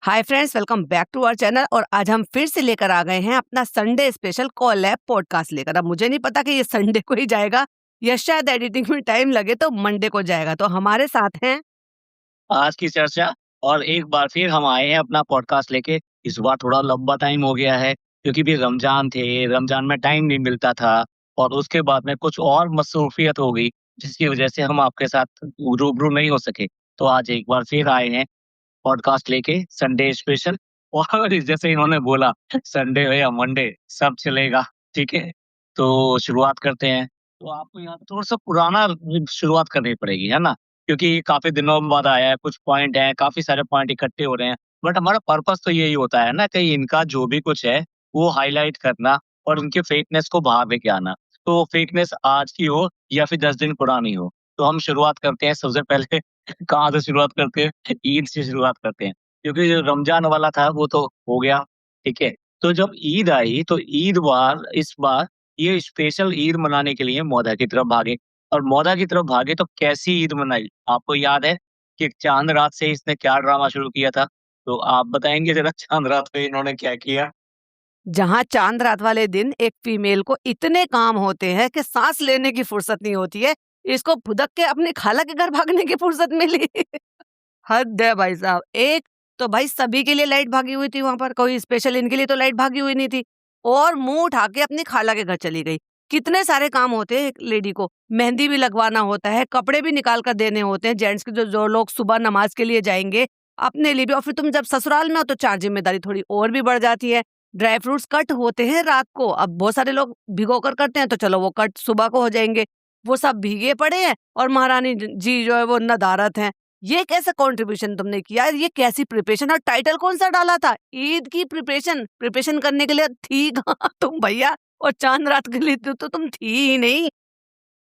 Hi friends, welcome back to our channel. और आज हम फिर से लेकर आ गए हैं अपना संडे स्पेशल कॉलैब पॉडकास्ट लेकर। अब मुझे नहीं पता कि ये संडे को ही जाएगा या शायद एडिटिंग में टाइम लगे तो मंडे को जाएगा। तो हमारे साथ हैं। आज की चर्चा और एक बार फिर हम आए हैं अपना पॉडकास्ट लेके। इस बार थोड़ा लंबा टाइम हो गया है क्योंकि भी रमजान थे, रमजान में टाइम नहीं मिलता था और उसके बाद में कुछ और मसरूफियत हो गई जिसकी वजह से हम आपके साथ रूबरू नहीं हो सके। तो आज एक बार फिर आए हैं पॉडकास्ट लेके संडे स्पेशल। और जैसे इन्होंने बोला संडे हो या मंडे सब चलेगा। ठीक है, तो शुरुआत करते हैं। तो आपको यहाँ पे थोड़ा सा पुराना शुरुआत करनी पड़ेगी, है ना? क्योंकि काफी दिनों बाद आया है, कुछ पॉइंट हैं, काफी सारे पॉइंट इकट्ठे हो रहे हैं। बट हमारा पर्पस तो यही होता है ना कि इनका जो भी कुछ है वो हाईलाइट करना और उनके फेकनेस को बाहर लेके आना। तो फेकनेस आज की हो या फिर 10 दिन पुरानी हो। तो हम शुरुआत करते हैं सबसे पहले कहाँ से शुरुआत करते हैं? ईद से शुरुआत करते हैं। क्योंकि जो रमज़ान वाला था वो तो हो गया, ठीक है? तो जब ईद आई तो इस बार ये स्पेशल ईद मनाने के लिए मौधा की तरफ भागे और मौधा की तरफ भागे तो कैसी ईद मनाई? आपको याद है कि चाँद रात से इसने क्या ड्रामा शुरू किया था? तो आप बताएँगे ज़रा चाँद रात पे इन्होंने क्या किया? जहां चांद रात वाले दिन एक फीमेल को इतने काम होते हैं कि सांस लेने की फुर्सत नहीं होती है, इसको फुदक के अपनी खाला के घर भागने की फुर्सत मिली। हद है भाई साहब। एक तो भाई सभी के लिए लाइट भागी हुई थी वहां पर, कोई स्पेशल इनके लिए तो लाइट भागी हुई नहीं थी। और मुंह उठा के अपनी खाला के घर चली गई। कितने सारे काम होते हैं एक लेडी को। मेहंदी भी लगवाना होता है, कपड़े भी निकाल कर देने होते हैं जेंट्स के, जो जो लोग सुबह नमाज के लिए जाएंगे अपने लिए भी। और फिर तुम जब ससुराल में हो तो चार जिम्मेदारी थोड़ी और भी बढ़ जाती है। ड्राई फ्रूट्स कट होते हैं रात को, अब बहुत सारे लोग भिगो कर करते हैं तो चलो वो कट सुबह को हो जाएंगे। वो सब भीगे पड़े हैं और महारानी जी जो है वो नदारत हैं। ये कैसा कंट्रीब्यूशन तुमने किया? ये कैसी प्रिपरेशन? और टाइटल कौन-सा डाला था? ईद की प्रिपरेशन। प्रिपरेशन करने के लिए थी कहाँ तुम भैया? और चाँद रात के लिए तो तुम थी ही नहीं।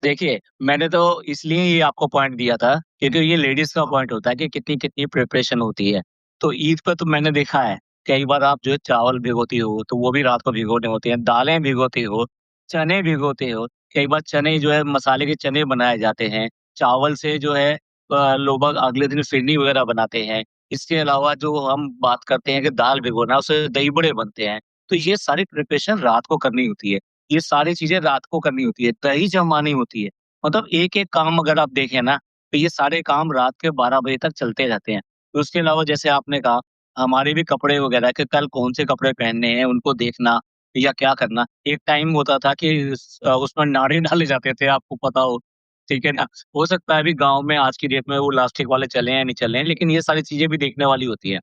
देखिए, मैंने तो इसलिए ये आपको पॉइंट दिया था, क्योंकि ये लेडीज़ का पॉइंट होता है कि कितनी-कितनी प्रिपरेशन होती है। तो ईद पे तो मैंने देखा है, कई बार आप जो है चावल भिगोती हो, तो वो भी रात को भिगोने होते हैं, दालें भिगोती हो, चने भिगोते हो, कई बार चने जो है मसाले के चने बनाए जाते हैं, चावल से जो है लोग अगले दिन फिरनी वगैरह बनाते हैं। इसके अलावा जो हम बात करते हैं कि दाल भिगोना, उससे दही बड़े बनते हैं। तो ये सारी प्रिपरेशन रात को करनी होती है। ये सारी चीज़ें रात को करनी होती है, दही जमानी होती है। मतलब एक-एक काम अगर आप देखें ना, तो ये सारे काम रात के 12 बजे तक चलते रहते हैं। तो उसके अलावा जैसे आपने कहा, हमारे भी कपड़े वगैरह कि कल कौन से कपड़े पहनने हैं, उनको देखना या क्या करना। एक टाइम होता था कि उसमें नारे डाले जाते थे, आपको पता हो, ठीक है ना? हो सकता है अभी गाँव में आज की डेट में वो इलास्टिक वाले चले हैं, नहीं चले हैं, लेकिन ये सारी चीज़ें भी देखने वाली होती हैं,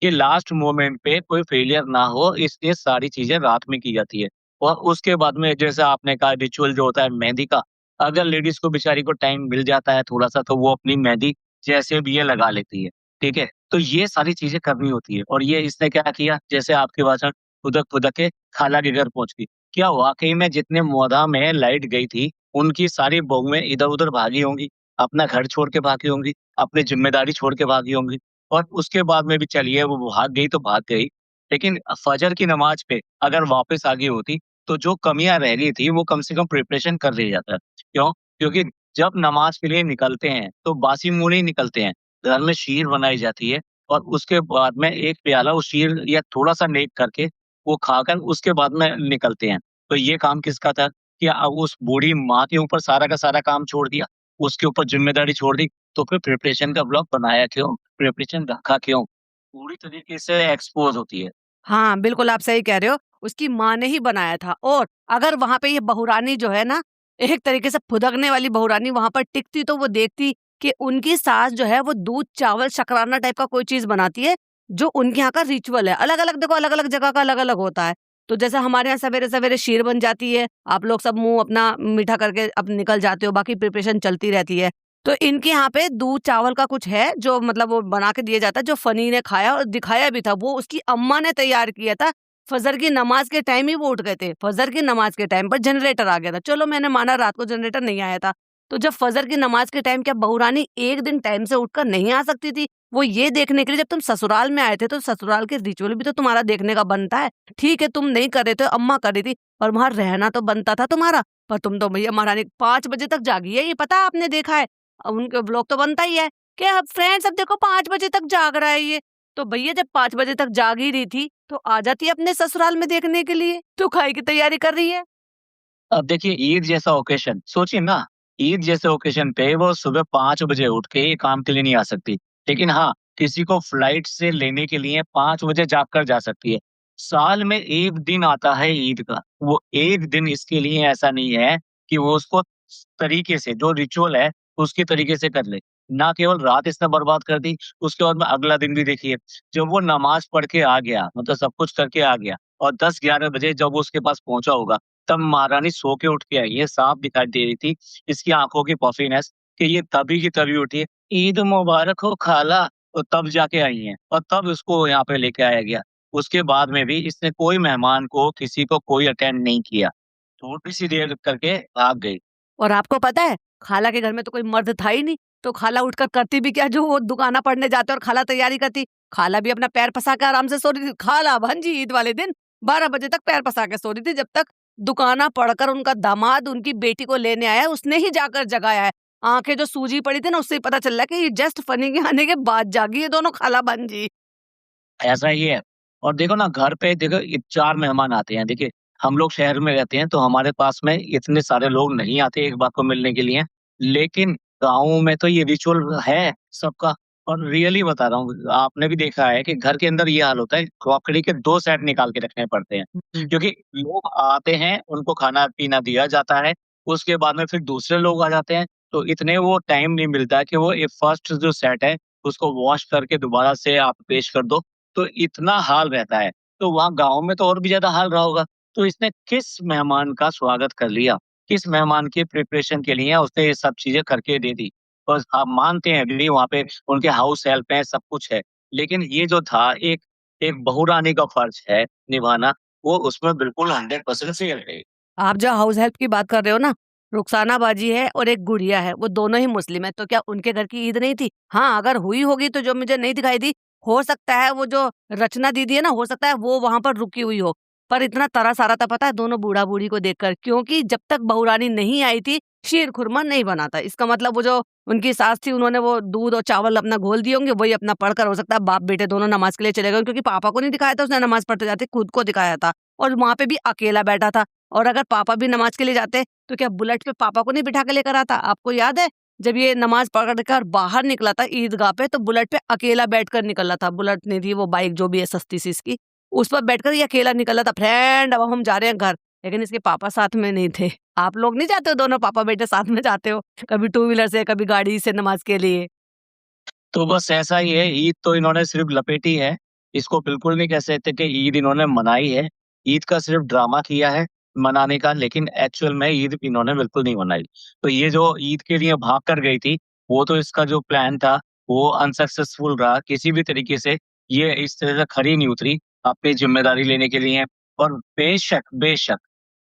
कि लास्ट मोमेंट पे कोई फेलियर ना हो, इसलिए सारी चीज़ें रात में की जाती है। और उसके बाद में जैसे आपने कहा रिचुअल जो होता है मेहंदी का, अगर लेडीज़ को बेचारी को टाइम मिल जाता है थोड़ा-सा तो वो अपनी मेहंदी जैसे भी है लगा लेती है, ठीक है? तो ये सारी चीज़ें करनी होती है और ये इसने क्या किया जैसे आपके भाषण फुदक-फुदक के खाला के घर पहुँच गई। क्या वाक़ई में जितने मोहल्ला में लाइट गई थी, उनकी सारी बहुएँ इधर-उधर भागी होंगी, अपना घर छोड़ के भागी होंगी, अपनी ज़िम्मेदारी छोड़ के भागी होंगी और उसके बाद में भी चलिए वो भाग गई तो भाग गई, लेकिन फजर की नमाज़ पे अगर वापस आ गई होती तो जो कमियाँ रह गई थी, वो कम से कम प्रिपरेशन कर लिया जाता। क्यों? क्योंकि जब नमाज़ के लिए निकलते हैं, तो बासी मुँह नहीं निकलते हैं। घर में शीर बनाई जाती है और उसके बाद में 1 प्याला उस शीर या थोड़ा-सा नेक करके, वो खाकर उसके बाद में निकलते हैं। तो ये काम किसका था कि अब उस बूढ़ी माँ के ऊपर सारा का सारा काम छोड़ दिया, उसके ऊपर ज़िम्मेदारी छोड़ दी, तो फिर प्रिपरेशन का ब्लॉक बनाया क्यों? प्रिपरेशन रखा क्यों? पूरी तरीके से एक्सपोज़ होती है। हाँ, बिल्कुल आप सही कह रहे हो। उसकी माँ ने ही बनाया था। और अगर वहाँ पे ये बहुरानी जो है ना, एक तरीके से फुदकने वाली बहुरानी वहाँ पर टिकती तो वो देखती कि उनकी सास जो है वो दूध, चावल, शकराना टाइप का कोई चीज़ बनाती है, जो उनके यहाँ का रिचुअल है। अलग-अलग देखो, अलग-अलग जगह का अलग-अलग होता है। तो जैसे हमारे यहाँ सवेरे-सवेरे खीर बन जाती है, आप लोग सब मुँह अपना मीठा करके अब निकल जाते हो, बाकी प्रिपरेशन चलती रहती है। तो इनके यहाँ पे दूध चावल का कुछ है जो मतलब वो बना के दिया जाता है, जो फनी ने खाया और दिखाया भी था। वो उसकी अम्मा ने तैयार किया था। फजर की नमाज के टाइम ही वो उठ गए थे। फजर की नमाज के टाइम पर जनरेटर आ गया था। चलो मैंने माना रात को जनरेटर नहीं आया था। तो जब फजर की नमाज के टाइम क्या बहुरानी एक दिन टाइम से उठकर नहीं आ सकती थी? वो ये देखने के लिए जब तुम ससुराल में आए थे तो ससुराल के रिचुअल भी तो तुम्हारा देखने का बनता है। ठीक है, तुम नहीं कर रहे थे, अम्मा कर रही थी और वहाँ रहना तो बनता था तुम्हारा। पर तुम तो भैया महारानी 5 बजे तक जागी है, ये पता है, आपने देखा है। अब उनके ब्लॉग तो बनता ही है कि अब फ्रेंड्स अब देखो 5 बजे तक जाग रहा है ये। तो भैया जब 5 बजे तक जाग ही रही थी, तो आ जाती अपने ससुराल में देखने के लिए। तू खाई की तैयारी कर रही है। अब देखिए ईद जैसा ओकेशन सोचिए ना, ईद जैसे ओकेशन पे वो सुबह 5 बजे उठ के ये काम के लिए नहीं आ सकती। लेकिन हाँ, किसी को फ्लाइट से लेने के लिए 5 बजे जाग कर जा सकती है। साल में 1 दिन आता है ईद का, वो 1 दिन इसके लिए ऐसा नहीं है कि वो उसको तरीके से जो रिचुअल है, उसके तरीके से कर ले। ना केवल रात इसने बर्बाद कर दी, उसके बाद में अगला दिन भी देखिए, जब वो नमाज़ पढ़ के आ गया, मतलब सब कुछ करके आ गया और 10-11 बजे जब वो उसके पास पहुँचा होगा, तब महारानी सो के उठ के आई है, साफ दिखाई दे रही थी इसकी आँखों की पफीनेस कि ये तभी की तभी उठी है, ईद मुबारक हो खाला, तो तब जाके आई हैं और तब उसको यहाँ पे लेके आया गया। उसके बाद में भी इसने कोई मेहमान को, किसी को कोई अटेंड नहीं किया। थोड़ी-सी देर करके भाग गई। और आपको पता है, खाला के घर में तो कोई मर्द था ही नहीं, तो खाला उठकर करती भी क्या, जो वो दुकाना पड़ने जाते और खाला तैयारी करती। खाला भी अपना पैर पसा के आराम से सो रही थी। खाला भांजी ईद वाले दिन 12 बजे तक पैर पसा के सो रही थी, जब तक दुकाना पड़कर उनका दामाद उनकी बेटी को लेने आया, उसने ही जाकर जगाया है। आंखें जो सूजी पड़ी थी ना, उससे ही पता चल रहा है कि ये जस्ट फनी के आने के बाद जागी ये दोनों खाला भांजी। ऐसा ही है। और देखो ना घर पे देखो 4 मेहमान आते हैं। देखिए, हम लोग शहर में रहते हैं तो हमारे पास में इतने सारे लोग नहीं आते एक बार को मिलने के लिए। लेकिन गाँव में तो ये रिचुअल है सबका और रियली बता रहा हूँ, आपने भी देखा है कि घर के अंदर ये हाल होता है, क्रॉकरी के 2 सेट निकाल के रखने पड़ते हैं। हम्म। क्योंकि लोग आते हैं, उनको खाना-पीना दिया जाता है, उसके बाद में फिर दूसरे लोग आ जाते हैं, तो इतने वो टाइम नहीं मिलता है कि वो ये फर्स्ट जो सेट है, उसको वॉश करके दोबारा से आप पेश कर दो। तो इतना हाल रहता है। तो वहाँ गाँव में तो और भी ज़्यादा हाल रहा होगा। तो इसने किस मेहमान का स्वागत कर लिया, किस मेहमान के प्रिपरेशन के लिए उसने ये सब चीज़ें करके दे दी। और आप मानते हैं एग्री वहाँ पे उनके हाउस हेल्प है, सब कुछ है। लेकिन ये जो था एक एक बहुरानी का फ़र्ज़ है निभाना, वो उसमें बिल्कुल 100% फेल रही। आप जो हाउस हेल्प की बात कर रहे हो ना, रुखसाना बाजी है और एक गुड़िया है, वो दोनों ही मुस्लिम है, तो क्या उनके घर की ईद नहीं थी? हाँ, अगर हुई होगी तो जो मुझे नहीं दिखाई दी, हो सकता है वो जो रचना दीदी है ना, हो सकता है वो वहाँ पर रुकी हुई हो। पर इतना तरस आ रहा था पता है दोनों बूढ़ा-बूढ़ी को देखकर, क्योंकि जब तक बहुरानी नहीं आई थी, शीर-खुरमा नहीं बना था। इसका मतलब वो जो उनकी सास थी, उन्होंने वो दूध और चावल अपना घोल दिए होंगे, वही अपना पढ़कर हो सकता है बाप-बेटे दोनों नमाज़ के लिए चले गए, क्योंकि पापा को नहीं दिखाया था उसने नमाज़ पढ़ते जाते, खुद को दिखाया था और वहाँ पे भी अकेला बैठा था। और अगर पापा भी नमाज़ के लिए जाते, तो क्या बुलेट पे पापा को नहीं बिठा के लेकर आता? आपको याद है? जब ये नमाज़ पढ़ कर बाहर निकला था ईदगाह पे, तो बुलेट पे अकेला बैठकर निकला था। बुलेट नहीं थी, वो बाइक जो भी है सस्ती-सी इसकी, उस पर बैठकर ये अकेला निकला था, फ्रेंड अब हम जा रहे हैं घर। लेकिन इसके पापा साथ में नहीं थे। आप लोग नहीं जाते हो दोनों पापा-बेटे साथ में जाते हो? कभी टू व्हीलर से, कभी गाड़ी से नमाज़ के लिए? तो बस ऐसा ही है, ईद तो इन्होंने सिर्फ़ लपेटी है। इसको बिल्कुल नहीं कह सकते कि ईद इन्होंने मनाई है। ईद का सिर्फ़ ड्रामा किया है मनाने का, लेकिन एक्चुअल में ईद इन्होंने बिल्कुल नहीं मनाई। तो ये जो ईद के लिए भाग कर गई थी, वो तो इसका जो प्लान था, वो अनसक्सेसफुल रहा। किसी भी तरीके से ये इस तरह से खरी नहीं उतरी अपनी ज़िम्मेदारी लेने के लिए और बेशक, बेशक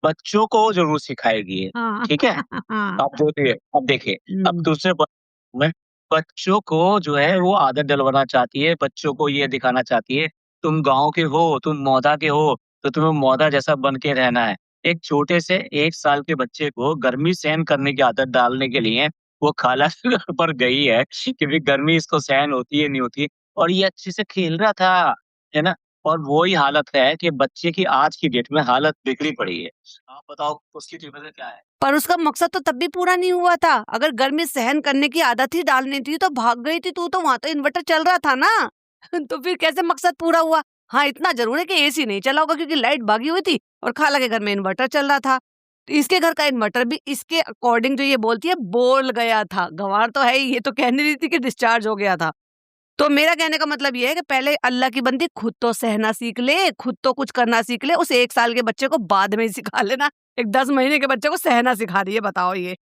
बच्चों को ज़रूर सिखाएगी ये, हाँ। ठीक है? हाँ। अब देखिए, अब हुँ। दूसरे प में बच्चों को जो है वो आदत डलवाना चाहती है, बच्चों को ये दिखाना चाहती है, तुम गाँव के हो, तुम मौधा के हो, तो तुम्हें मौधा जैसा बन के रहना है। एक छोटे से 1 साल के बच्चे को गर्मी सहन करने की आदत डालने के लिए वो खाला के घर पर गई है, क्योंकि गर्मी इसको सहन होती है, नहीं होती और ये अच्छे से खेल रहा था, है ना? और वो ही हालत है कि बच्चे की आज की डेट में हालत बिगड़ी पड़ी है। आप बताओ उसकी वजह क्या है? पर उसका मकसद तो तब भी पूरा नहीं हुआ था। अगर गर्मी सहन करने की आदत ही डालनी थी तो भाग गई थी तू, तो वहाँ तो इन्वर्टर चल रहा था ना। तो फिर कैसे मकसद पूरा हुआ? हाँ, इतना ज़रूर है कि एसी नहीं चला होगा, क्योंकि लाइट भागी हुई थी और खाला के घर में इन्वर्टर चल रहा था। तो इसके घर का इन्वर्टर भी इसके अकॉर्डिंग जो ये बोलती है बोल गया था। गँवार तो है ही, ये तो कह नहीं रही थी कि डिस्चार्ज हो गया था। तो मेरा कहने का मतलब ये है कि पहले अल्लाह की बंदी खुद तो सहना सीख ले, खुद तो कुछ करना सीख ले, उस 1 साल के बच्चे को बाद में ही सिखा लेना। एक 10 महीने के बच्चे को सहना सिखा रही है, बताओ ये।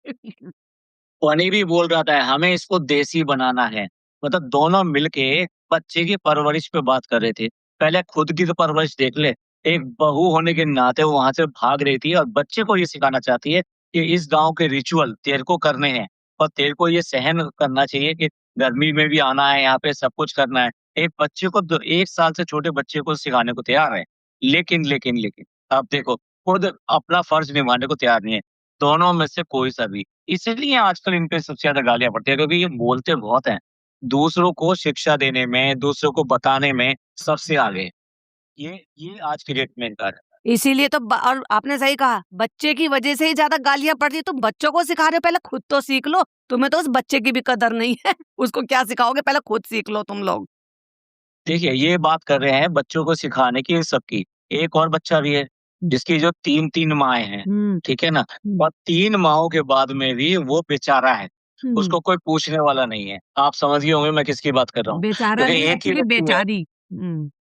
फनी भी बोल रहा था, हमें इसको देसी बनाना है। मतलब दोनों मिलके बच्चे की परवरिश पे बात कर रहे थे। पहले खुद की तो परवरिश देख ले। एक बहू होने के नाते वो वहाँ से भाग रही थी और बच्चे को ये सिखाना चाहती है कि इस गाँव के रिचुअल तेरे को करने हैं और तेरे को ये सहन करना चाहिए कि गर्मी में भी आना है, यहाँ पे सब कुछ करना है। एक बच्चे को 1 साल से छोटे बच्चे को सिखाने को तैयार है। लेकिन अब देखो खुद अपना फर्ज़ निभाने को तैयार नहीं है। दोनों में से कोई सा भी। इसीलिए आजकल इन पे सबसे ज़्यादा गालियाँ पड़ती हैं क्योंकि ये बोलते बहुत हैं। दूसरों को शिक्षा देने में, दूसरों को बताने में सबसे आगे। ये आज की डेट में इनका है। इसीलिए तो और आपने सही कहा, बच्चे की वजह से ही ज्यादा गालियां पड़ती है। तुम बच्चों को सिखा रहे हो, पहले खुद तो सीख लो। तुम्हें तो उस बच्चे की भी कदर नहीं है। उसको क्या सिखाओगे, पहले खुद सीख लो तुम लोग। देखिए, ये बात कर रहे हैं बच्चों को सिखाने की सबकी। एक और बच्चा भी है, जिसकी जो 3-3 माँएँ हैं, हम्म। ठीक है ना? और 3 माँओं के बाद में भी वो बेचारा है, हम्म। उसको कोई पूछने वाला नहीं है। आप समझ गए होंगे मैं किसकी बात कर रहा हूँ। बेचारा क्योंकि नहीं, एक ही एक्चुअली बच्ची है बेचारी।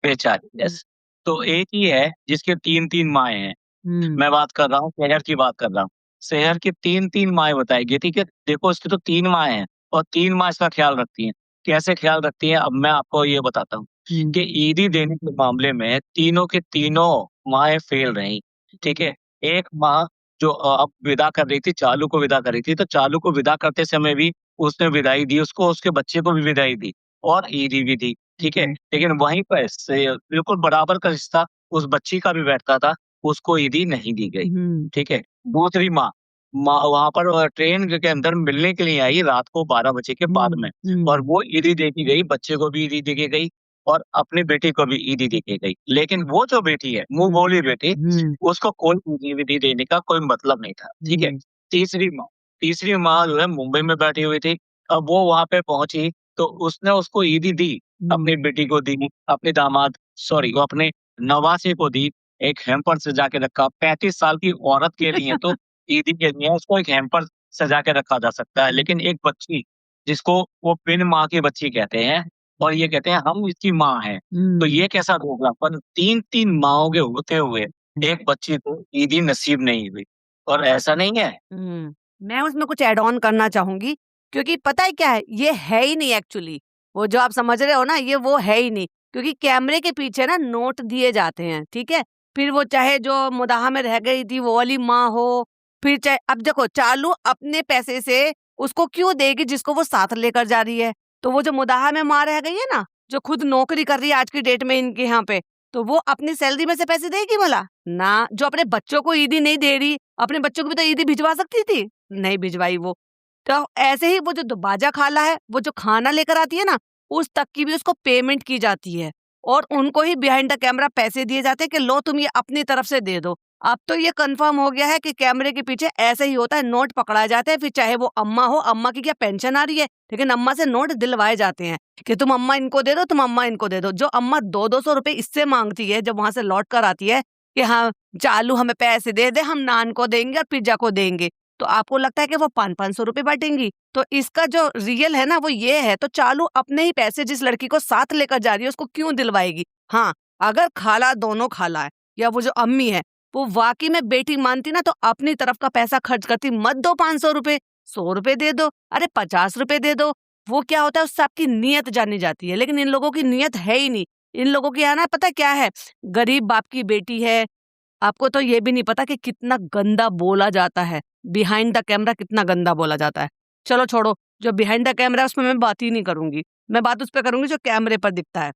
बेचारी, यस। तो एक ही है जिसके 3-3 माँएँ हैं। हम्म। मैं बात कर रहा हूँ, शहर की बात कर रहा हूँ। शहर की 3-3 माँएँ बताएगी, ठीक है? देखो उसकी तो 3 माँएँ हैं और 3 माँ इसका ख़्याल रखती हैं। कैसे ख़्याल रखती हैं, अब मैं आपको ये बताता हूँ कि ईदी देने के मामले में तीनों की तीनों माँएँ फ़ेल रहीं, ठीक है? एक माँ जो अब विदा कर रही थी, चालू को विदा कर रही थी, तो चालू को विदा करते समय भी उसने विदाई दी उसको, उसके बच्चे को भी विदाई दी और ईदी भी दी, ठीक है? लेकिन वहीं पर से बिल्कुल बराबर का रिश्ता उस बच्ची का भी बैठता था, उसको ईदी नहीं दी गई, हम्म। ठीक है? दूसरी माँ, माँ वहाँ पर ट्रेन के अंदर मिलने के लिए आई रात को 12 बजे के बाद में और वो ईदी दे के गई, बच्चे को भी ईदी दे के गई और अपनी बेटी को भी ईदी दे के गई। लेकिन वो जो बेटी है, मुँह बोली बेटी, उसको कोई ईदी-विदी देने का कोई मतलब नहीं था, ठीक है? तीसरी माँ तीसरी माँ जो है मुंबई में बैठी हुई थी, अब वो वहाँ पे पहुँची, तो उसने उसको ईदी दी, अपनी बेटी को दी, अपने दामाद सॉरी वो अपने नवासे को दी, एक हैम्पर सजा के रखा। 35 साल की औरत के लिए तो ईदी के लिए उसको एक हैम्पर सजा के रखा जा सकता है, लेकिन एक बच्ची जिसको वो बिन माँ की बच्ची कहते हैं और ये कहते हैं हम इसकी माँ हैं, तो ये कैसा दोगलापन 3-3 माँओं के होते हुए एक बच्ची को ईदी नसीब नहीं हुई और ऐसा नहीं है। मैं उसमें कुछ ऐड ऑन करना चाहूंगी, क्योंकि पता है क्या है, ये है ही नहीं एक्चुअली। वो जो आप समझ रहे हो ना, ये वो है ही नहीं। क्योंकि कैमरे के पीछे ना नोट दिए जाते हैं, ठीक है? फिर वो चाहे जो मुदाहा में रह गई थी वो वाली माँ हो, फिर चाहे अब देखो चालू अपने पैसे से उसको क्यों देगी जिसको वो साथ लेकर जा रही है? तो वो जो मुदाहा में माँ रह गई है ना, जो खुद नौकरी कर रही है आज की डेट में इनके यहाँ पे, तो वो अपनी सैलरी में से पैसे देगी भला? ना। जो अपने बच्चों को ईदी नहीं दे रही, अपने बच्चों को भी तो ईदी भिजवा सकती थी, नहीं भिजवाई वो। तो ऐसे ही वो जो बाजा खाला है, वो जो खाना लेकर आती है ना, उस तक की भी उसको पेमेंट की जाती है और उनको ही बिहाइंड द कैमरा पैसे दिए जाते हैं कि लो तुम ये अपनी तरफ से दे दो। अब तो ये कंफर्म हो गया है कि कैमरे के पीछे ऐसे ही होता है, नोट पकड़ाए जाते हैं, फिर चाहे वो अम्मा हो, अम्मा की क्या पेंशन आ रही है, लेकिन अम्मा से नोट दिलवाए जाते हैं कि तुम अम्मा इनको दे दो, तुम अम्मा इनको दे दो। जो अम्मा 200-200 रुपए इससे मांगती है जब वहां से लौट कर आती है कि हाँ चालू हमें पैसे दे दे, हम नान को देंगे और पिज्जा को देंगे, तो आपको लगता है कि वो 500-500 रुपए बांटेंगी? तो इसका जो रियल है ना वो ये है। तो चालू अपने ही पैसे जिस लड़की को साथ लेकर जा रही है उसको क्यों दिलवाएगी? हाँ, अगर खाला दोनों खाला है या वो जो अम्मी है वो वाकई में बेटी मानती ना, तो अपनी तरफ का पैसा खर्च करती। मत दो 500 रुपए, 100 रुपए दे दो, अरे 50 रुपए दे दो। वो क्या होता है, उससे आपकी नीयत जानी जाती है, लेकिन इन लोगों की नीयत है ही नहीं। इन लोगों की है ना, पता क्या है, गरीब बाप की बेटी है। आपको तो ये भी नहीं पता कि कितना गंदा बोला जाता है, बिहाइंड द कैमरा कितना गंदा बोला जाता है। चलो छोड़ो, जो बिहाइंड द कैमरा है उसमें मैं बात ही नहीं करूंगी। मैं बात उस पर करूंगी जो कैमरे पर दिखता है।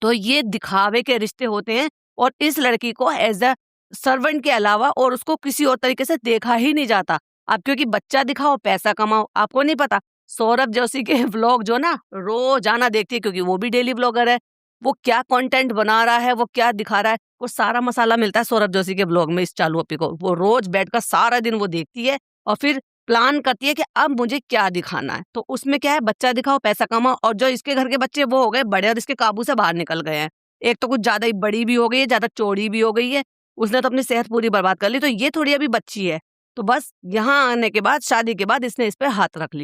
तो ये दिखावे के रिश्ते होते हैं और इस लड़की को एज अ सर्वेंट के अलावा और उसको किसी और तरीके से देखा ही नहीं जाता। अब क्योंकि बच्चा दिखाओ पैसा कमाओ, आपको नहीं पता सौरभ जोशी के व्लॉग जो ना रोजाना देखती है, क्योंकि वो भी डेली व्लॉगर है। वो क्या कंटेंट बना रहा है, वो क्या दिखा रहा है, वो सारा मसाला मिलता है सौरभ जोशी के व्लॉग में। इस चालू अपी को वो रोज बैठकर सारा दिन वो देखती है और फिर प्लान करती है कि अब मुझे क्या दिखाना है। तो उसमें क्या है, बच्चा दिखाओ पैसा कमाओ, और जो इसके घर के बच्चे वो हो गए बड़े और इसके काबू से बाहर निकल गए हैं। एक तो कुछ ज्यादा ही बड़ी भी हो गई है, ज्यादा चौड़ी भी हो गई है, उसने तो अपनी सेहत पूरी बर्बाद कर ली। तो ये थोड़ी अभी बच्ची है। तो बस यहाँ आने के बाद, शादी के बाद इसने इस पे हाथ रख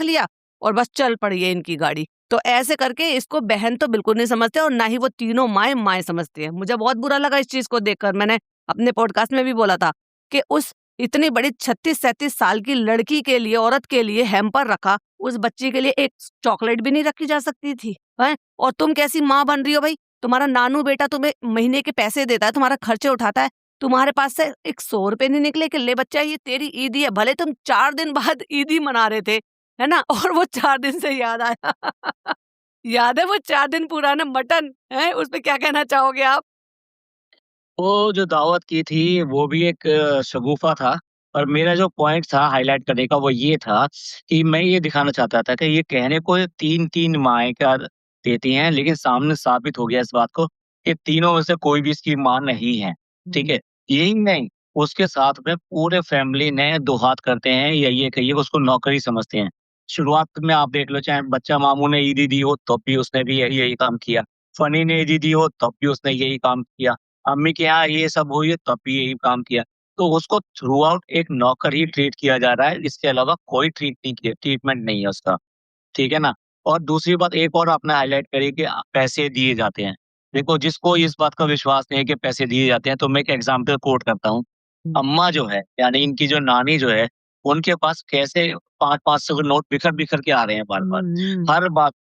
लिया और बस चल पड़ी है इनकी गाड़ी। तो ऐसे करके इसको बहन तो बिल्कुल नहीं समझते और ना ही वो तीनों माए माए समझती है। मुझे बहुत बुरा लगा इस चीज को देखकर। मैंने अपने पॉडकास्ट में भी बोला था कि उस इतनी बड़ी 36-37 साल की लड़की के लिए, औरत के लिए हैम्पर रखा, उस बच्ची के लिए एक चॉकलेट भी नहीं रखी जा सकती थी, हैं? और तुम कैसी माँ बन रही हो भाई? तुम्हारा नानू बेटा तुम्हें महीने के पैसे देता है, तुम्हारा खर्चे उठाता है, तुम्हारे पास से एक 100 रुपए नहीं निकले कि ले बच्चा ये तेरी ईदी है। भले तुम 4 दिन बाद ईदी मना रहे थे, है ना? और वो 4 दिन से याद आया। याद है वो 4 दिन पुराना मटन है, उस पे क्या कहना चाहोगे आप? वो जो दावत की थी वो भी एक शगुफ़ा था और मेरा जो पॉइंट था हाइलाइट करने का वो ये था कि मैं ये दिखाना चाहता था कि ये कहने को 3-3 माएँ क्या देती हैं, लेकिन सामने साबित हो गया इस बात को कि तीनों में से कोई भी इसकी माँ नहीं है, ठीक है? यही नहीं, उसके साथ में पूरे फैमिली ने 2 हाथ करते हैं या ये कहिए कि उसको नौकरी समझते हैं। शुरुआत में आप देख लो चाहे बच्चा मामू ने ईदी दी हो तब भी उसने भी यही यही काम किया। फनी ने ईदी दी हो तब भी उसने यही काम किया। अम्मी के यहाँ ये सब हुई है तब भी यही काम किया। तो उसको थ्रू आउट एक नौकर ही ट्रीट किया जा रहा है, इसके अलावा कोई ट्रीटमेंट नहीं है उसका, ठीक है ना? और दूसरी बात एक और आपने हाइलाइट करी कि पैसे दिए जाते हैं। देखो जिसको इस बात का विश्वास नहीं है कि पैसे दिए जाते हैं, तो मैं एक एग्ज़ाम्पल कोट करता हूँ। अम्मा जो है, यानी इनकी जो नानी जो है, उनके पास कैसे 5-500 के नोट बिखर-बिखर के आ रहे हैं बार-बार। हर बात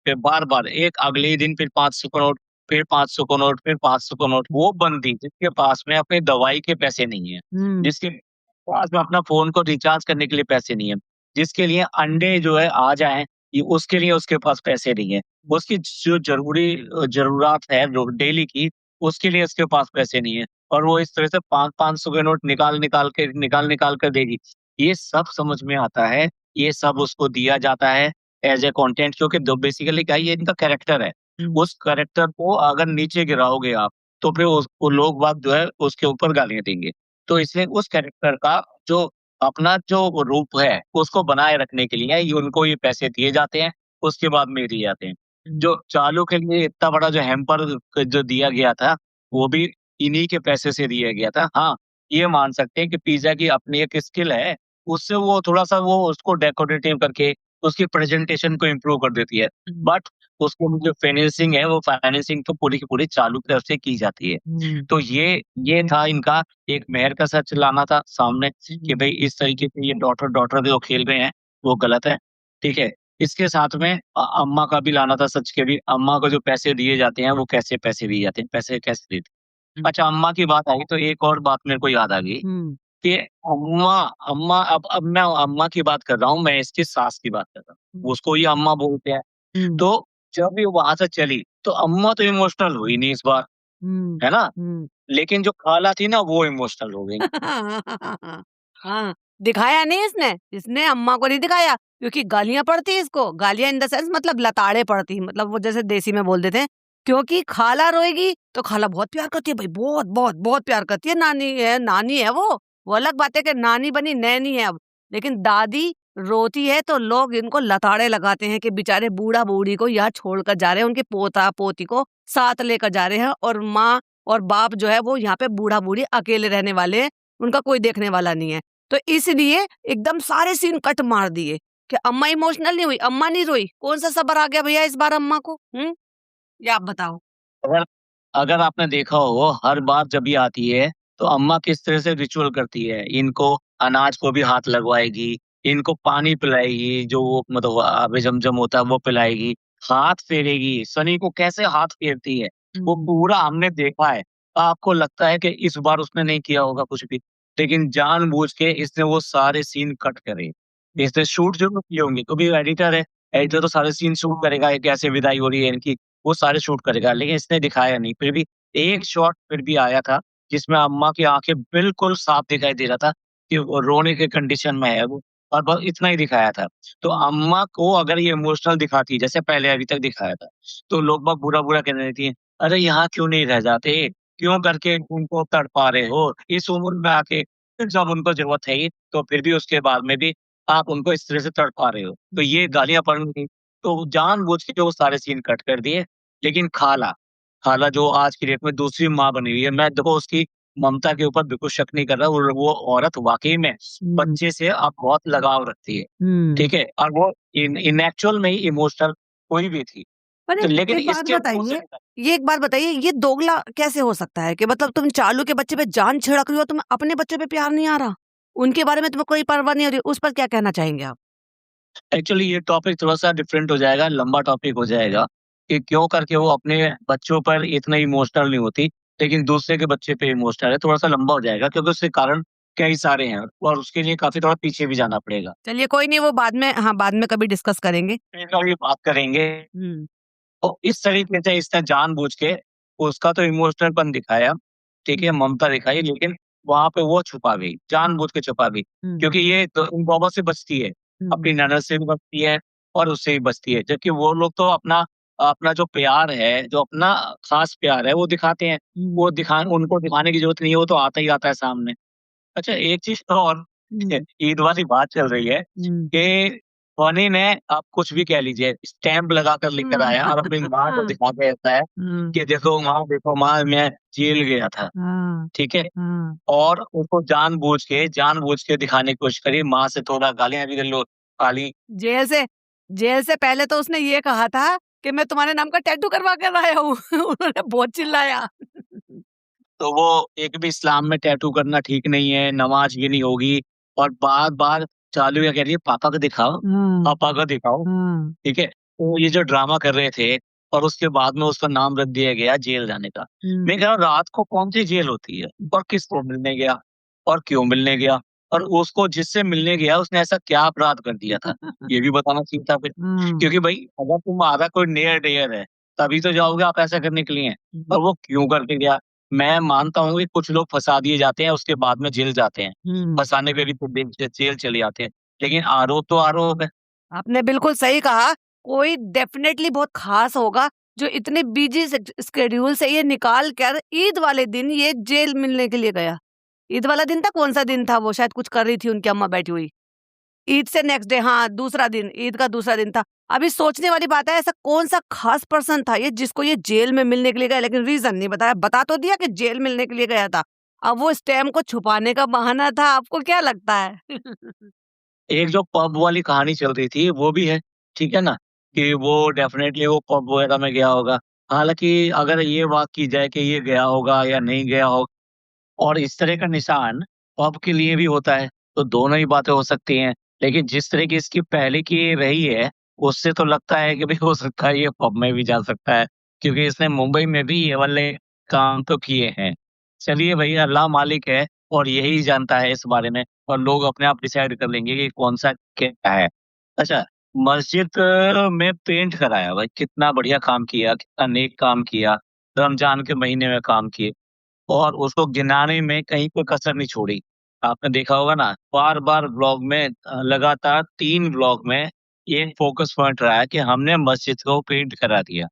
पे बार-बार एक अगले ही दिन फिर 500 का नोट, फिर 500 का नोट, फिर 500 का नोट। वो बंदी जिसके पास में अपनी दवाई के पैसे नहीं है, जिसके पास में अपना फ़ोन को रिचार्ज करने के लिए पैसे नहीं है, जिसके लिए अंडे जो है आ जाएँ, ये उसके लिए उसके पास पैसे नहीं है। उसकी जो ज़रूरत है रो डेली की, उसके लिए उसके पास पैसे नहीं है। और वो इस तरह से 5-500 के नोट निकाल-निकाल कर देगी। ये सब समझ में आता है, ये सब उसको दिया जाता है एज़ अ कंटेंट क्योंकि दो बेसिकली क्या है ये इनका कैरेक्टर है। उस कैरेक्टर को अगर नीचे गिराओगे आप, तो फिर उस वो लोग बाग जो है उसके ऊपर गालियाँ देंगे। तो इसलिए उस कैरेक्टर का जो अपना जो रूप है, उसको बनाए रखने के लिए ये उनको ये पैसे दिए जाते हैं, उसके बाद में दिए जाते हैं। जो चालू के लिए इतना बड़ा जो हैम्पर जो दिया गया था, वो भी इन्हीं के पैसे से दिया गया था। हाँ, ये मान सकते हैं कि पिज़्ज़ा की अपनी एक स्किल है, उससे वो थोड़ा-सा वो उसको डेकोरेटिव करके उसकी प्रेज़ेंटेशन को इम्प्रूव कर देती है। बट उसको जो फाइनेंसिंग तो पूरी की पूरी चालू की तरफ से की जाती है। तो ये था इनका एक मेहर का सच लाना था सामने कि भई इस तरीके से ये डॉटर-डॉटर जो खेल रहे हैं, वो गलत है, ठीक है? इसके साथ में अम्मा का भी लाना था सच के भी, अम्मा को जो पैसे दिए जाते हैं, वो कैसे पैसे दिए जाते हैं, पैसे कैसे देते हैं। अच्छा अम्मा की बात आई तो एक और बात मेरे को याद आ गई कि अम्मा अम्मा अब मैं अम्मा की बात कर रहा हूँ, मैं इसकी सास की बात कर रहा हूँ। उसको ही अम्मा बोलते हैं। तो जब ये वहाँ से चली, तो अम्मा तो इमोशनल हुई नहीं इस बार, है ना? लेकिन जो खाला थी ना, वो इमोशनल हो गई। हाँ, दिखाया नहीं इसने, इसने अम्मा को नहीं दिखाया क्योंकि गालियाँ पड़ती हैं इसको, गालियाँ इन द सेंस मतलब लताड़े पड़ती हैं, मतलब वो जैसे देसी में बोल देते हैं, क्योंकि खाला रोएगी तो खाला बहुत प्यार करती है भाई, बहुत, बहुत, बहुत प्यार करती है, नानी है वो अलग बात है कि नानी बनी नैनी है अब, लेकिन दादी रोती है तो लोग इनको लताड़े लगाते हैं कि बेचारे बूढ़ा-बूढ़ी को यहाँ छोड़कर जा रहे हैं, उनके पोता-पोती को साथ लेकर जा रहे हैं और माँ और बाप जो है वो यहाँ पे बूढ़ा-बूढ़ी अकेले रहने वाले हैं, उनका कोई देखने वाला नहीं है। तो इसलिए एकदम सारे सीन कट मार दिए कि अम्मा इमोशनल नहीं हुई, अम्मा नहीं रोई। कौन-सा सब्र आ गया भैया इस बार अम्मा को? ये आप बताओ? अगर अगर आपने देखा हो हर बार जब ये आती है, तो अम्मा किस तरह से रिचुअल करती है। इनको अनाज को भी हाथ लगवाएगी, इनको पानी पिलाएगी, जो वो मतलब आबे जमजम होता है वो पिलाएगी, हाथ फेरेगी। सनी को कैसे हाथ फेरती है, वो पूरा हमने देखा है। आपको लगता है कि इस बार उसने नहीं किया होगा कुछ भी, लेकिन जानबूझ के इसने वो सारे सीन कट करे। इसने शूट ज़रूर किए होंगे क्योंकि एडिटर है, एडिटर तो सारे सीन शूट करेगा, ये कैसे विदाई हो रही है इनकी, वो सारे शूट करेगा, लेकिन इसने दिखाया नहीं। फिर भी एक शॉट फिर भी आया था, जिसमें अम्मा की आँखें बिल्कुल साफ दिखाई दे रहा था कि वो रोने के कंडीशन में है वो और बस इतना ही दिखाया था। तो अम्मा को अगर ये इमोशनल दिखाती, जैसे पहले अभी तक दिखाया था, तो लोग बाग बुरा-बुरा कहने लगती हैं, "अरे! यहाँ क्यों नहीं रह जाते? क्यों करके उनको तड़पा रहे हो? इस उम्र में आके जब उनको ज़रूरत है ही, तो फिर भी उसके बाद में भी आप उनको इस तरह से तड़पा रहे हो।" तो ये गालियाँ पड़ गई। तो जानबूझ के वो सारे सीन कट कर दिए लेकिन खाला जो आज की डेट में दूसरी माँ बनी हुई है, मैं देखो उसकी ममता के ऊपर बिल्कुल शक नहीं कर रहा और वो औरत वाक़ई में बच्चे से अब बहुत लगाव रखती है, ठीक है? और वो इन एक्चुअल में ही इमोशनल कोई भी थी। पर तो लेकिन एक बात इसके बताइए, ये एक बात बताइए, ये दोगला कैसे हो सकता है कि मतलब तुम चालू के बच्चे पे जान छिड़क रही हो, तुम्हें अपने बच्चे पे प्यार नहीं आ रहा? उनके बारे में तुम्हें कोई परवाह नहीं हो रही, उस पर क्या कहना चाहेंगे आप? एक्चुअली ये टॉपिक थोड़ा-सा डिफरेंट हो जाएगा, लंबा टॉपिक हो जाएगा, कि क्यों करके वो अपने बच्चों पर इतना इमोशनल नहीं होती, लेकिन दूसरे के बच्चे पे इमोशनल है, थोड़ा-सा लंबा हो जाएगा क्योंकि उसके कारण कई सारे हैं और उसके लिए काफ़ी थोड़ा पीछे भी जाना पड़ेगा। चलिए कोई नहीं, वो बाद में हाँ, बाद में कभी डिस्कस करेंगे। फिर कभी बात करेंगे, हुँ। तो इस तरीके से इसने जानबूझ के उसका तो इमोशनलपन दिखाया, ठीक है, ममता दिखाई लेकिन वहां पे वो छुपा गई, जानबूझ के छुपा गई, क्योंकि ये तो इन दोनों से बचती है, अपनी ननद से भी बचती है और उससे भी बचती है, जबकि वो लोग तो अपना अपना जो प्यार है, जो अपना खास प्यार है, वो दिखाते हैं। वो दिखा उनको दिखाने की जरूरत नहीं है, वो तो आता ही आता है सामने। अच्छा, एक चीज तो और ईद वाली बात चल रही है कि फनी ने, आप कुछ भी कह लीजिए, स्टैम्प लगा कर लेकर आया और अपनी माँ को दिखा के कहता है कि देखो माँ, मैं जेल गया था, ठीक है? और उसको जानबूझ के दिखाने की कोशिश करी, माँ से थोड़ा गालियां भी लो खा ली। जेल से जेल से पहले तो उसने ये कहा था कि मैं तुम्हारे नाम का टैटू करवा कर लाया हूँ। उन्होंने बहुत चिल्लाया। तो वो एक भी इस्लाम में टैटू करना ठीक नहीं है, नमाज भी नहीं होगी, और बार-बार चालू ये कह रही है, पापा को दिखाओ, पापा को दिखाओ, ठीक है? तो ये जो ड्रामा कर रहे थे और उसके बाद में उसका नाम रख दिया गया जेल जाने का। मैं कह रहा हूँ, रात को कौन-सी जेल होती है और किसको मिलने गया और क्यों मिलने गया? और उसको जिससे मिलने गया उसने ऐसा क्या अपराध कर दिया था? ये भी बताना चाहिए था फिर। क्योंकि भई अगर तुम्हारा कोई नियर डियर है, तभी तो जाओगे आप ऐसा करने के लिए। और वो क्यों करके गया? मैं मानता हूँ कि कुछ लोग फँसा दिए जाते हैं, उसके बाद में जेल जाते हैं। फँसाने पे भी तो जेल चले जाते हैं। लेकिन आरोप तो आरोप है। आपने बिल्कुल सही कहा। कोई डेफ़िनेटली बहुत ख़ास होगा जो इतने बिज़ी स्केड्यूल से ये निकाल कर ईद वाले दिन ये जेल मिलने के लिए गया। ईद वाला दिन था, कौन-सा दिन था वो? शायद कुछ कर रही थी उनकी अम्मा बैठी हुई। ईद से नेक्स्ट डे, हाँ, दूसरा दिन, ईद का दूसरा दिन था। अभी सोचने वाली बात है, ऐसा कौन-सा ख़ास पर्सन था ये जिसको ये जेल में मिलने के लिए गया, लेकिन रीज़न नहीं बताया। बता तो दिया कि जेल मिलने के लिए गया था। अब वो स्टैम्प को छुपाने का बहाना था, आपको क्या लगता है? एक जो पब वाली कहानी चल रही थी, वो भी है, ठीक है ना? कि वो डेफ़िनेटली वो पब वगैरह में गया होगा। हालाँकि अगर ये बात की जाए कि ये गया होगा या नहीं गया हो, और इस तरह का निशान पब के लिए भी होता है, तो दोनों ही बातें हो सकती हैं। लेकिन जिस तरह की इसकी पहले की रही है, उससे तो लगता है कि भई हो सकता है ये पब में भी जा सकता है, क्योंकि इसने मुंबई में भी ये वाले काम तो किए हैं। चलिए भई, अल्लाह मालिक है और यही जानता है इस बारे में, और लोग अपने आप डिसाइड कर लेंगे कि कौन-सा क्या है। अच्छा, मस्जिद में पेंट कराया भाई, कितना बढ़िया काम किया, कितना नेक काम किया, रमज़ान के महीने में काम किए। और उसको गिनाने में कहीं कोई कसर नहीं छोड़ी। आपने देखा होगा ना, बार-बार व्लॉग में लगातार 3 व्लॉग में ये फोकस पॉइंट रहा है कि हमने मस्जिद को पेंट करा दिया,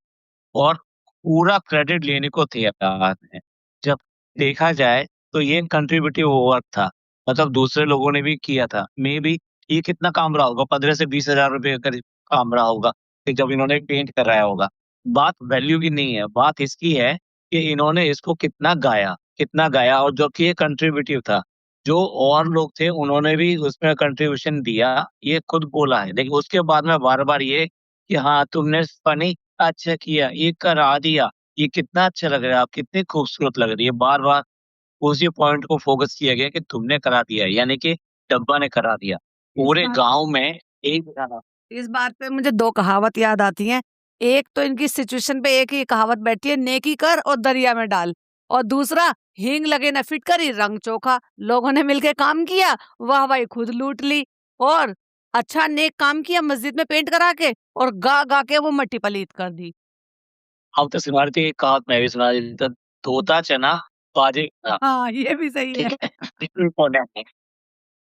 और पूरा क्रेडिट लेने को तैयार हैं। जब देखा जाए तो ये कंट्रिब्यूटिव वर्क था, मतलब दूसरे लोगों ने भी किया था। मेबी ये कितना काम रहा होगा, 15 से 20,000 रुपए करीब काम रहा होगा, कि जब इन्होंने पेंट कराया होगा। बात वैल्यू की नहीं है, बात इसकी है कि इन्होंने इसको कितना गाया, और जो कि ये कंट्रिब्यूटिव था। जो और लोग थे उन्होंने भी उसमें कंट्रीब्यूशन दिया, ये खुद बोला है। लेकिन उसके बाद में बार-बार ये कि हाँ, तुमने फनी अच्छा किया, ये करा दिया, ये कितना अच्छा लग रहा है, आप कितनी खूबसूरत लग रही है। बार-बार उसी पॉइंट को फोकस किया गया कि तुमने करा दिया, यानी कि डब्बा ने करा दिया। इस पूरे बात गाँव में एक गाना। इस बात पे मुझे 2 कहावत याद आती हैं। एक तो इनकी सिचुएशन पे एक ही कहावत बैठी है, नेकी कर और दरिया में डाल। और दूसरा, हींग लगे न फिटकरी रंग चोखा। लोगों ने मिलके काम किया, वाहवाही खुद लूट ली। और अच्छा नेक काम किया मस्जिद में पेंट करा के, और गा-गा के वो मट्टी पलीत कर दी। अब तो सुना रही थी, एक कहावत मैं भी सुना देती हूँ, धोता चना बाजे गिरा, हाँ, ये भी सही है। ठीक है?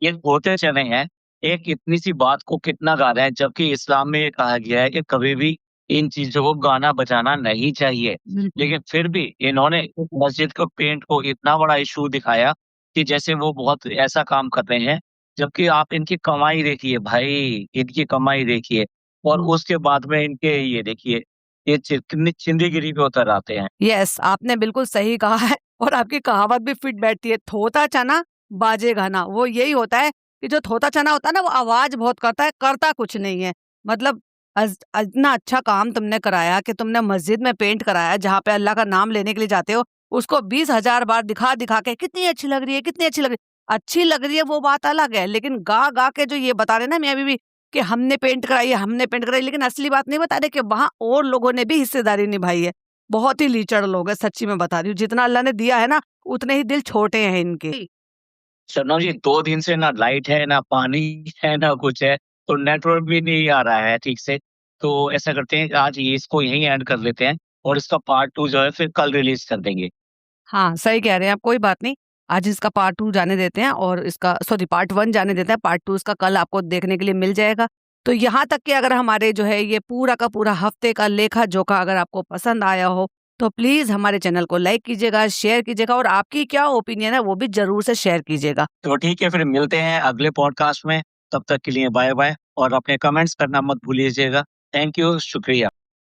ये धोते चने हैं, एक इतनी सी बात को कितना गा रहे हैं, जबकि इस्लाम में ये कहा गया है कि कभी भी इन चीज़ों को गाना बजाना नहीं चाहिए। बिल्कुल। लेकिन फिर भी इन्होंने उस मस्जिद को पेंट को इतना बड़ा इश्यू दिखाया कि जैसे वो बहुत ऐसा काम कर रहे हैं, जबकि आप इनकी कमाई देखिए भाई, इनकी कमाई देखिए, और उसके बाद में इनके ये देखिए, ये कितनी चिंदीगिरी पे उतर आते हैं। यस, आपने बिल्कुल सही कहा है। और आपकी कहावत भी फिट बैठती है, थोथा चना बाजे गाना। वो यही होता है कि जो थोथा चना होता है ना, वो आवाज बहुत करता है, करता कुछ नहीं है। मतलब इतना अच्छा काम तुमने कराया कि तुमने मस्जिद में पेंट कराया जहाँ पे अल्लाह का नाम लेने के लिए जाते हो, उसको 20,000 बार दिखा दिखा के कितनी अच्छी लग रही है, कितनी अच्छी लग रही है। अच्छी लग रही है वो बात अलग है, लेकिन गा गा के जो ये बता रहे हैं ना मियाँ बीवी कि हमने पेंट कराई है, हमने पेंट कराई, लेकिन असली बात नहीं बता रहे कि वहां और लोगों ने भी हिस्सेदारी निभाई है। बहुत ही लीचड़ लोग हैं, सच्ची में बता रही हूँ। जितना अल्लाह ने दिया है ना, उतने ही दिल छोटे हैं इनके। शबनम जी, 2 दिन से ना लाइट है, ना पानी है, ना कुछ है, तो नेटवर्क भी नहीं आ रहा है ठीक से। तो ऐसा करते हैं कि आज ये इसको यहीं एंड कर लेते हैं, और इसका पार्ट 2 जो है फिर कल रिलीज़ कर देंगे। हाँ, सही कह रहे हैं आप, कोई बात नहीं। आज इसका पार्ट 2 जाने देते हैं और इसका सॉरी पार्ट 1 जाने देते हैं, पार्ट 2 इसका कल आपको देखने के लिए मिल जाएगा। तो यहाँ तक कि अगर हमारे जो है ये पूरा का पूरा हफ्ते का लेखा-जोखा अगर आपको पसंद आया हो, तो प्लीज़ हमारे चैनल को लाइक कीजिएगा, शेयर कीजिएगा और आपकी क्या ओपिनियन है वो भी ज़रूर से शेयर कीजिएगा। तो ठीक है, फिर मिलते हैं अगले पॉडकास्ट में। तब तक के लिए बाय-बाय और अपने कमेंट्स करना मत भूलिएगा। थैंक यू, शुक्रिया।